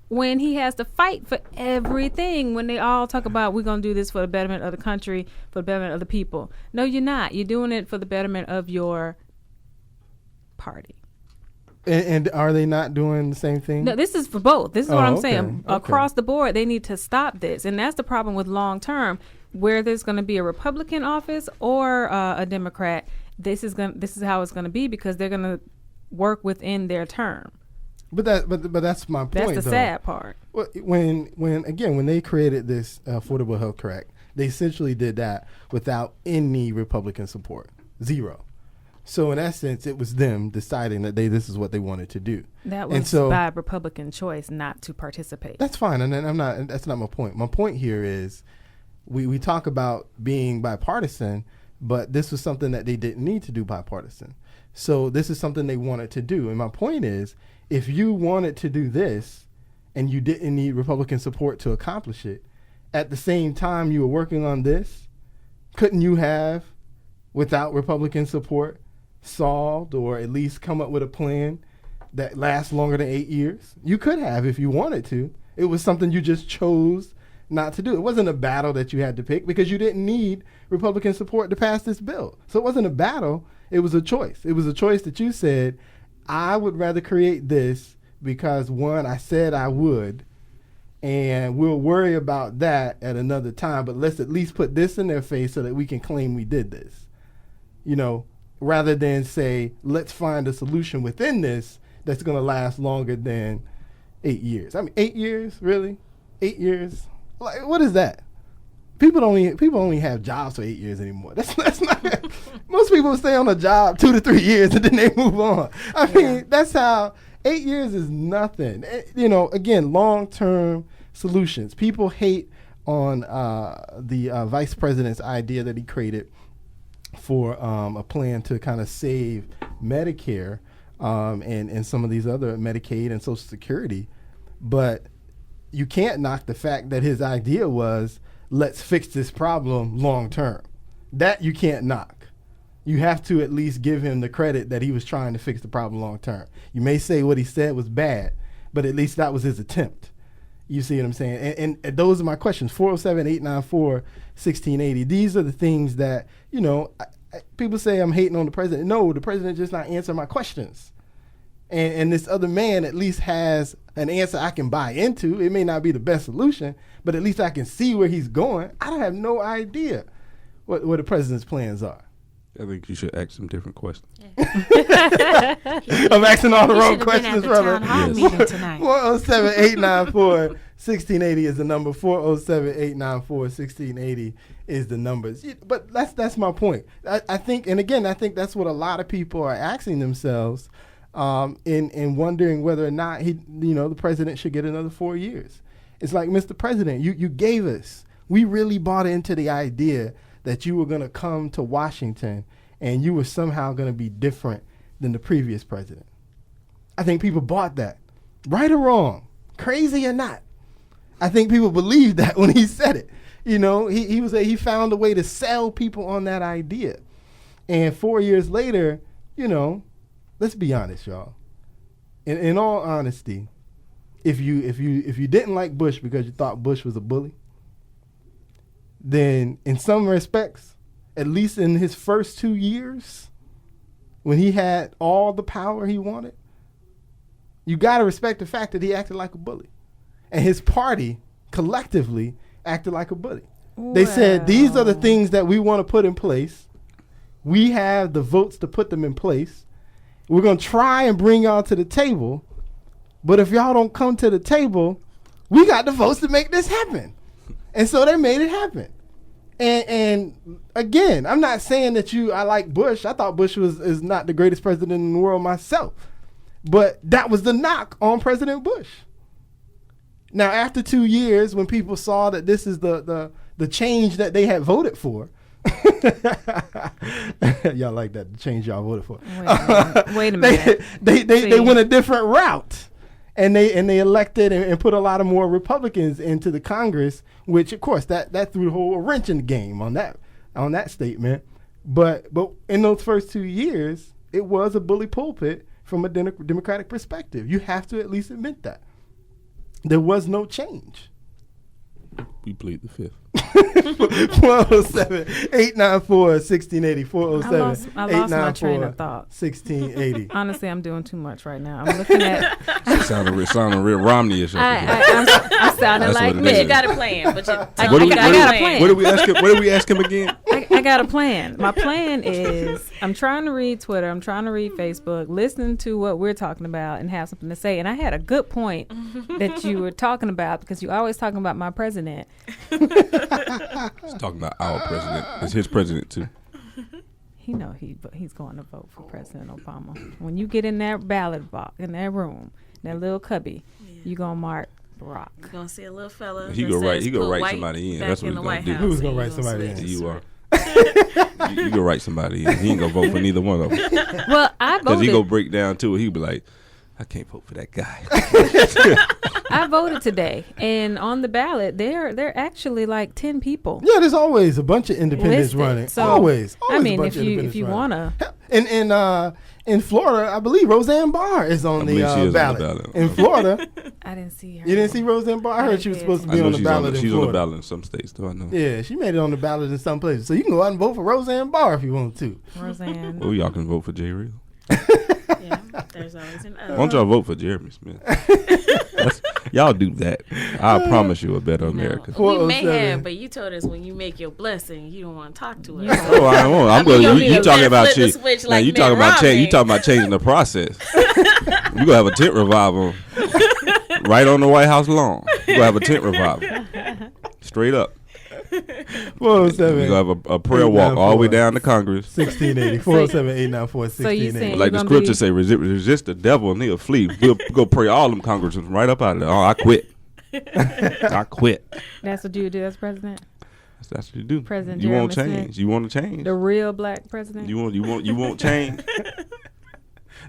when he has to fight for everything, when they all talk about we're going to do this for the betterment of the country, for the betterment of the people. No, you're not. You're doing it for the betterment of your party. And are they not doing the same thing? No, this is for both. This is what I'm saying. Okay. Across the board, they need to stop this. And that's the problem with long term, where there's going to be a Republican office or a Democrat. This is how it's going to be, because they're going to work within their term. But that's my point. That's the sad part. Well, when they created this Affordable Health Care Act, they essentially did that without any Republican support, zero. So in essence, it was them deciding that this is what they wanted to do. That was by Republican choice not to participate. That's fine, and that's not my point. My point here is, we talk about being bipartisan, But this was something that they didn't need to do bipartisan. So this is something they wanted to do. And my point is, if you wanted to do this and you didn't need Republican support to accomplish it, at the same time you were working on this, couldn't you have, without Republican support, solved or at least come up with a plan that lasts longer than 8 years? You could have if you wanted to. It was something you just chose not to do. It wasn't a battle that you had to pick because you didn't need Republican support to pass this bill. So it wasn't a battle. It was a choice. It was a choice that you said, I would rather create this because, one, I said I would, and we'll worry about that at another time, but let's at least put this in their face so that we can claim we did this, rather than say, let's find a solution within this that's going to last longer than 8 years. I mean, 8 years, really? 8 years? Like, what is that? People only have jobs for 8 years anymore. That's not. Most people stay on a job 2 to 3 years and then they move on. I mean, that's how 8 years is nothing. Again, long-term solutions. People hate on the vice president's idea that he created for a plan to kind of save Medicare and some of these other Medicaid and Social Security, but you can't knock the fact that his idea was, let's fix this problem long term. That you can't knock. You have to at least give him the credit that he was trying to fix the problem long term. You may say what he said was bad, but at least that was his attempt. You see what I'm saying? And those are my questions. 407-894-1680. These are the things that, people say I'm hating on the president. No, the president just not answering my questions. And this other man at least has an answer I can buy into. It may not be the best solution, but at least I can see where he's going. I don't have no idea what the president's plans are. I think you should ask some different questions. I'm asking all the wrong questions, brother. Yes. 407-894-1680 is the number. 407-894-1680 is the numbers. But that's my point. I think that's what a lot of people are asking themselves, in wondering whether or not the president should get another 4 years. It's like, Mr. President, you gave us. We really bought into the idea that you were going to come to Washington and you were somehow going to be different than the previous president. I think people bought that, right or wrong, crazy or not. I think people believed that when he said it. He found a way to sell people on that idea. And 4 years later, let's be honest, y'all. In all honesty, if you didn't like Bush because you thought Bush was a bully, then in some respects, at least in his first 2 years, when he had all the power he wanted, you got to respect the fact that he acted like a bully. And his party collectively acted like a bully. Well, they said, these are the things that we want to put in place. We have the votes to put them in place. We're going to try and bring y'all to the table. But if y'all don't come to the table, we got the votes to make this happen. And so they made it happen. And again, I'm not saying that I like Bush. I thought Bush is not the greatest president in the world myself. But that was the knock on President Bush. Now, after 2 years, when people saw that this is the change that they had voted for, y'all like that, the change y'all voted for. Wait a minute. They went a different route. And they elected and put a lot of more Republicans into the Congress, which of course that threw a whole wrench in the game on that statement. But in those first 2 years, it was a bully pulpit from a Democratic perspective. You have to at least admit that there was no change. We plead the fifth. 407-894-1680. I lost my train of thought. 1680. Honestly, I'm doing too much right now. I'm looking at. sounding real Romney-ish. I'm sounding like But you got a plan. But I got a plan. What did we ask him again? I got a plan. My plan is I'm trying to read Twitter. I'm trying to read Facebook, listen to what we're talking about, and have something to say. And I had a good point that you were talking about because you always talking about my president. He's talking about our president. It's his president too. He's going to vote for President Obama. When you get in that ballot box, in that room, that little cubby, you gonna mark Barack. You're gonna see a little fella. He go write somebody in. That's what he's gonna do. Who's gonna write somebody in? You are. You go write somebody in. He ain't gonna vote for neither one of them. Well, I Because he voted. go break down to it. He be like, I can't vote for that guy. I voted today, and on the ballot, they're actually like 10 people. Yeah, there's always a bunch of independents listed. running. So, always I a mean, bunch if of you independents running. wanna, In Florida, I believe Roseanne Barr is on I the believe she is on the ballot. ballot. In Florida, I didn't see her. you didn't see Roseanne Barr? I heard she was supposed to I be know on the she's ballot in she's on the Florida. ballot in some states, though. I know. Yeah, she made it on the ballot in some places. So you can go out and vote for Roseanne Barr if you want to. Roseanne. Well, y'all can vote for Jay Real. Yeah, there's always an Why don't y'all vote for Jeremy Smith? Y'all do that. I promise you a better America. We may 407. have, but you told us when you make your blessing, you don't want to talk to us. Yeah. Oh, I won't. I'm mean, going. you You don't talking need to about flip the change? switch Now like you Mitt talking about change? You Romney. talking about changing the process? We gonna have a tent revival right on the White House lawn. We gonna have a tent revival, straight up. 407. We gonna have a prayer walk all the way down to Congress. 1680. 407 894 So you saying- Like the gonna scripture be- say, resist the devil and he'll flee. We'll go pray all them congressmen right up out of there. Oh, I quit. I quit. That's what you would do as president? That's what you do. President You won't Jeremy Smith. change. You want to change. The real black president? You won't change.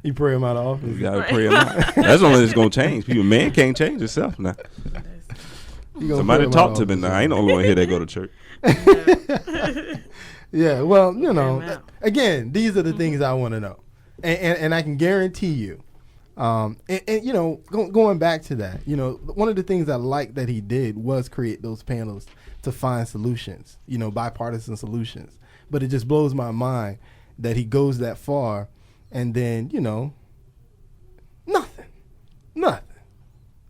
You pray him out of office. You gotta pray him out. That's the only that's gonna change. People, man can't change himself now. You gonna Somebody pray him talk out to of me office, now. I ain't the only one here that go to church. Yeah, well, you know, Pray him out. again, these are the things I want to know, and I can guarantee you, and you know, going back to that, you know, one of the things I like that he did was create those panels to find solutions, you know, bipartisan solutions. But it just blows my mind that he goes that far, and then you know, nothing,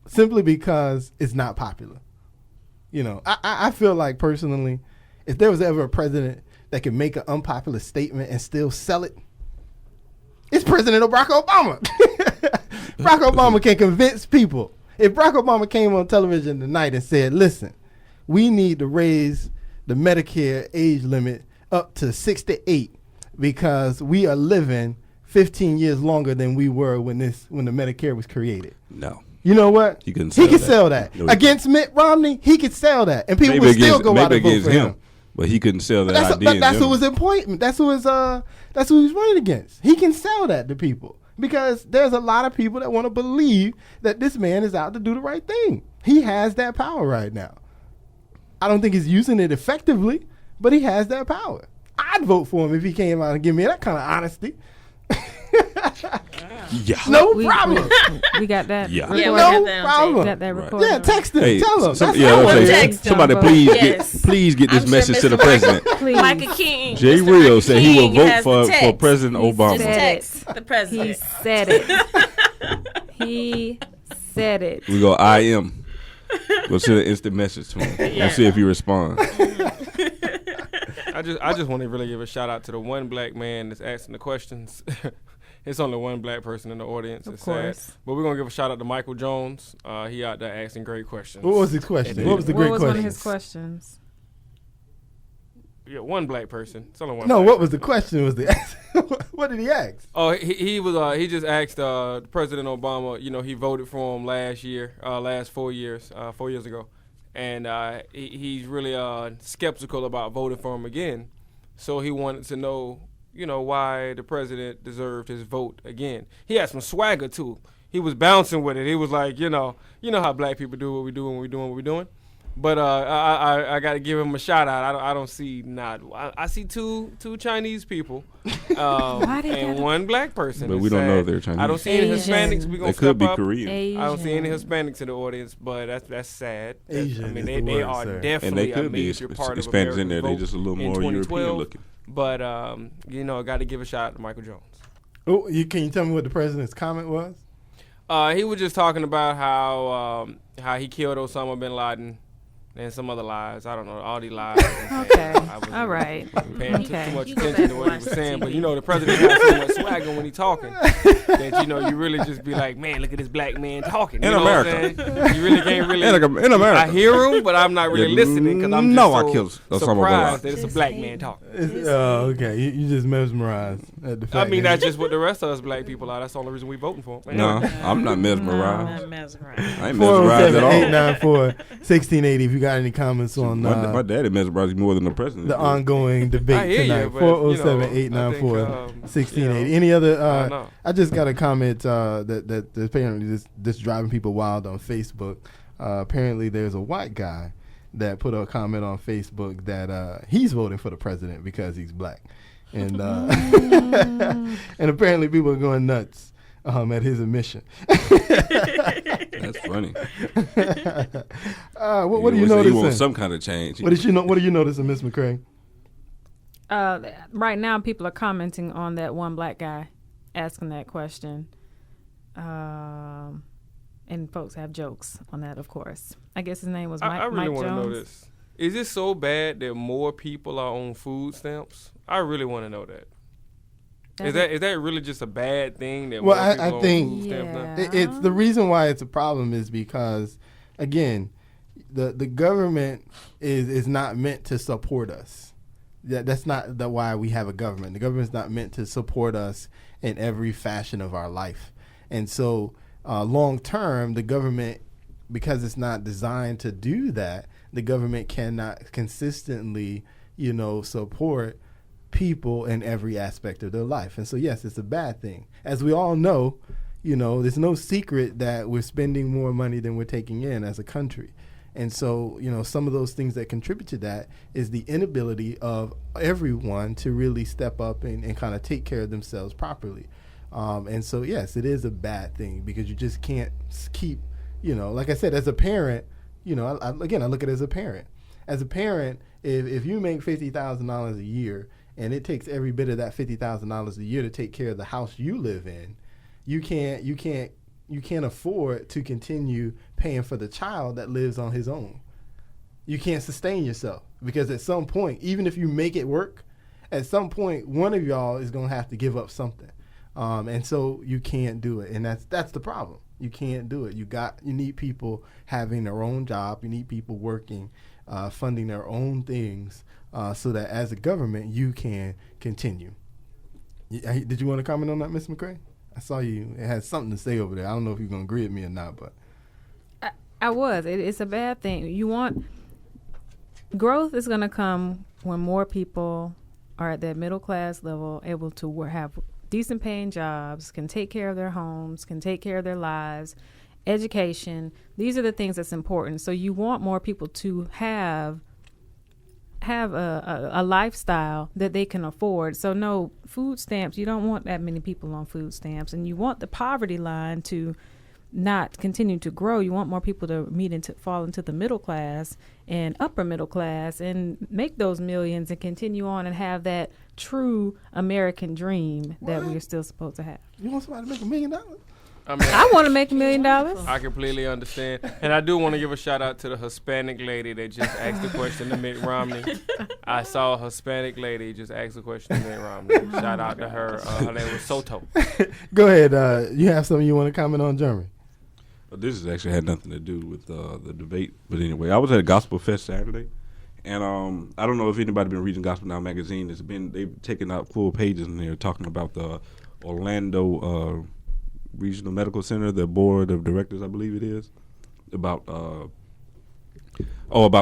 simply because it's not popular. You know, I feel like personally, if there was ever a president that could make an unpopular statement and still sell it, it's President Barack Obama. Barack Obama can convince people. If Barack Obama came on television tonight and said, listen, we need to raise the Medicare age limit up to 68 because we are living 15 years longer than we were when the Medicare was created. No. You know what? He couldn't He could sell sell that. that. No, he Against Mitt Romney, he could sell that. And people would still go out and vote for him. But he couldn't sell that That's idea. in who general. was important. That's who he's running against. He can sell that to people because there's a lot of people that want to believe that this man is out to do the right thing. He has that power right now. I don't think he's using it effectively, but he has that power. I'd vote for him if he came out and give me that kind of honesty. Yeah. No We problem. got that. Yeah. Yeah, we recorded? got No that on problem. Got that Right. recorded? Yeah, text him. Hey, Tell him. That's yeah, all let's it say, is. Text him, somebody bro. Yes. please get this I'm message sure to the Mr. president. Please. Micah King. Jay Mr. Real Micah said he will King vote has the for text. President He Obama. Just said text the He president. said it. He said it. We go IM. We'll send an instant message to him. Yeah. We'll see if he responds. I just want to really give a shout out to the one black man that's asking the questions. It's only one black person in the audience. Of It's course. sad. But we're going to give a shout out to Michael Jones. He out there asking great questions. What was his question? What was the What great was question? one of his questions? Yeah, one black person. It's only one No, black what was the question? Was the what did he ask? Oh, he just asked President Obama. You know, he voted for him last 4 years ago, and he's really skeptical about voting for him again. So he wanted to know, you know, why the president deserved his vote again. He had some swagger too. He was bouncing with it. He was like, you know how black people do what we do when we're doing what we're doing. But I got to give him a shout out. I don't see I see two Chinese people and one black person. But It's we don't know sad. if they're Chinese. I don't see any Asian. Hispanics. We gonna They could step be up. Korean. I don't see any Asian. Hispanics in the audience, but that's sad. Asian I mean, is the they word, are sir. And definitely they could a be major part of Hispanics in there. They America's just a little vote in more European 2012. looking. But got to give a shout out to Michael Jones. Oh, can you tell me what the president's comment was? He was just talking about how he killed Osama bin Laden and some other lies. I don't know, all these lies. Okay. I wasn't All right. paying too Okay. much You go attention back to and what he watch was the saying, but TV. you know the president has so much swagger when he talking that you really just be like, man, look at this black man talking. You In know what I'm America. saying? You really can't really. In America. I hear him, but I'm not really Yeah, listening because I'm just no, I so killed Osama bin surprised Laden. that it's a black man talking. Oh, okay. You just mesmerized at the fact. I mean, that that's just what the rest of us black people are. That's the only reason we voting for him. No, I'm not mesmerized. I'm mesmerized. I ain't mesmerized at all. 407-894-1680. If you got got any comments on my daddy mesmerized me more than the president. the ongoing debate tonight. 407-894-1680. Any other? I just got a comment that apparently this driving people wild on Facebook. Apparently, there's a white guy that put a comment on Facebook that he's voting for the president because he's black, and and apparently people are going nuts at his admission. That's funny. What do you notice? He wants some kind of change. What do you notice, Miss McCray? Right now, people are commenting on that one black guy asking that question. And folks have jokes on that, of course. I guess his name was Mike Jones. I really want to know this. Is it so bad that more people are on food stamps? I really want to know that. Is that really just a bad thing? That more people I think on food stamps it's the reason why it's a problem is because, again, the government is not meant to support us. That's not why we have a government. The government's not meant to support us in every fashion of our life, and so. Long term, the government, because it's not designed to do that, the government cannot consistently, support people in every aspect of their life. And so, yes, it's a bad thing. As we all know, there's no secret that we're spending more money than we're taking in as a country. And so, some of those things that contribute to that is the inability of everyone to really step up and kind of take care of themselves properly. And so, yes, it is a bad thing because you just can't keep, like I said, as a parent, I look at it as a parent. As a parent, if you make $50,000 a year and it takes every bit of that $50,000 a year to take care of the house you live in, you can't afford to continue paying for the child that lives on his own. You can't sustain yourself because at some point, even if you make it work, at some point, one of y'all is going to have to give up something. And so you can't do it, and that's the problem. You can't do it. You need people having their own job. You need people working, funding their own things, so that as a government you can continue. Did you want to comment on that, Ms. McCray? I saw you. It had something to say over there. I don't know if you're gonna agree with me or not, but I was. It's a bad thing. You want growth is gonna come when more people are at that middle class level, able to have decent paying jobs, can take care of their homes, can take care of their lives, education. These are the things that's important. So you want more people to have a lifestyle that they can afford. So no, food stamps, you don't want that many people on food stamps, and you want the poverty line to not continue to grow. You want more people to fall into the middle class and upper middle class and make those millions and continue on and have that true American dream that we're still supposed to have. You want somebody to make $1 million? I want to make $1 million. I completely understand. And I do want to give a shout out to the Hispanic lady that just asked the question to Mitt Romney. I saw a Hispanic lady just ask the question to Mitt Romney. Shout out to her. Her name was Soto. Go ahead. You have something you want to comment on, Jeremy? This has actually had nothing to do with the debate. But anyway, I was at a Gospel Fest Saturday. And I don't know if anybody been reading Gospel Now magazine. They've taken out full pages in there talking about the Orlando Regional Medical Center, the board of directors, I believe it is, about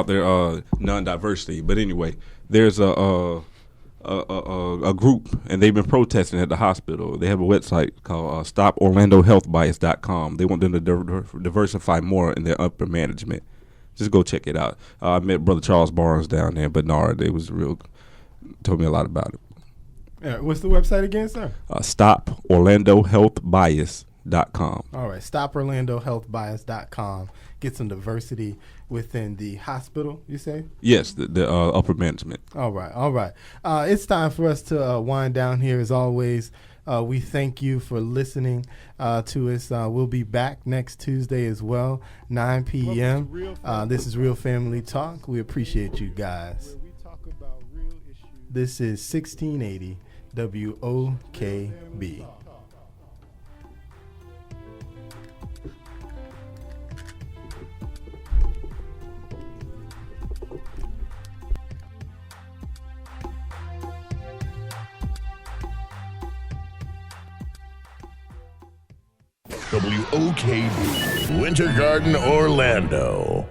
their non-diversity. But anyway, there's a group, and they've been protesting at the hospital. They have a website called StopOrlandoHealthBias.com. They want them to diversify more in their upper management. Just go check it out. I met Brother Charles Barnes down there in Bernard. It was told me a lot about it. Yeah, what's the website again, sir? StopOrlandoHealthBias.com. All right, StopOrlandoHealthBias.com. Get some diversity within the hospital, you say? Yes, the upper management. All right. It's time for us to wind down here as always. We thank you for listening to us. We'll be back next Tuesday as well, 9 p.m. This is Real Family Talk. We appreciate you guys. This is 1680 WOKB. WOKB, Winter Garden, Orlando.